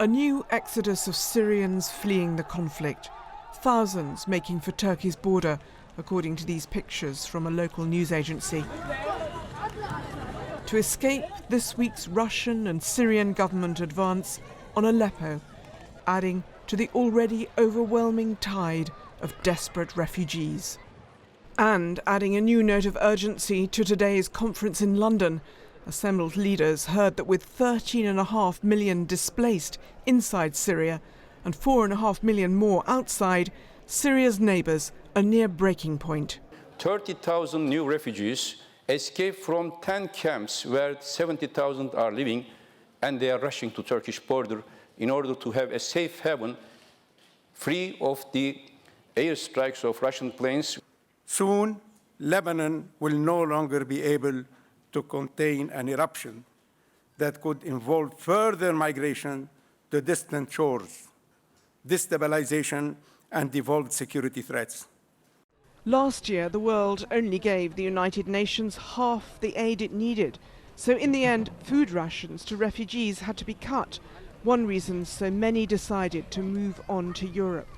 A new exodus of Syrians fleeing the conflict. Thousands making for Turkey's border, according to these pictures from a local news agency. To escape this week's Russian and Syrian government advance on Aleppo, adding to the already overwhelming tide of desperate refugees. And adding a new note of urgency to today's conference in London. Assembled leaders heard that with 13.5 million displaced inside Syria and 4.5 million more outside, Syria's neighbours are near breaking point. 30,000 new refugees escaped from 10 camps where 70,000 are living, and they are rushing to Turkish border in order to have a safe haven free of the airstrikes of Russian planes. Soon, Lebanon will no longer be able to contain an eruption that could involve further migration to distant shores, destabilization, and evolved security threats. Last year, the world only gave the United Nations half the aid it needed. So in the end, food rations to refugees had to be cut. One reason so many decided to move on to Europe.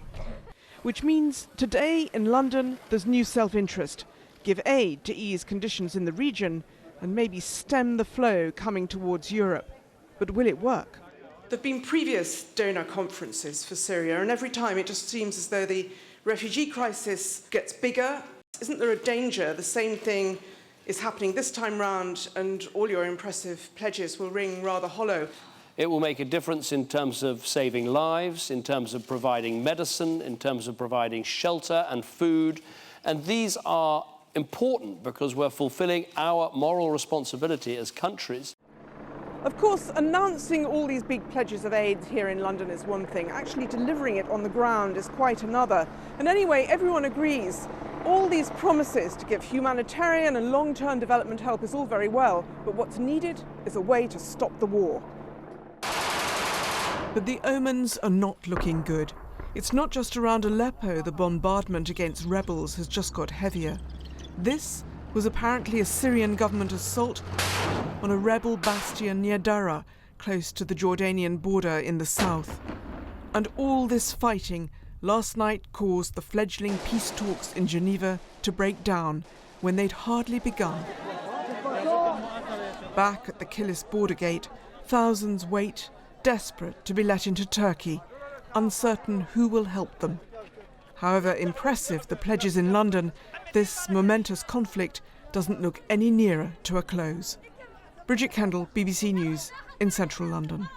Which means today in London, there's new self-interest. Give aid to ease conditions in the region and maybe stem the flow coming towards Europe. But will it work? There have been previous donor conferences for Syria, and every time it just seems as though the refugee crisis gets bigger. Isn't there a danger the same thing is happening this time round and all your impressive pledges will ring rather hollow? It will make a difference in terms of saving lives, in terms of providing medicine, in terms of providing shelter and food. And these are important because we're fulfilling our moral responsibility as countries. Of course, announcing all these big pledges of aid here in London is one thing. Actually delivering it on the ground is quite another. And anyway, everyone agrees. All these promises to give humanitarian and long-term development help is all very well, but what's needed is a way to stop the war. But the omens are not looking good. It's not just around Aleppo the bombardment against rebels has just got heavier. This was apparently a Syrian government assault on a rebel bastion near Dara, close to the Jordanian border in the south. And all this fighting last night caused the fledgling peace talks in Geneva to break down when they'd hardly begun. Back at the Kilis border gate, thousands wait, desperate to be let into Turkey, uncertain who will help them. However impressive the pledges in London, this momentous conflict doesn't look any nearer to a close. Bridget Kendall, BBC News in central London.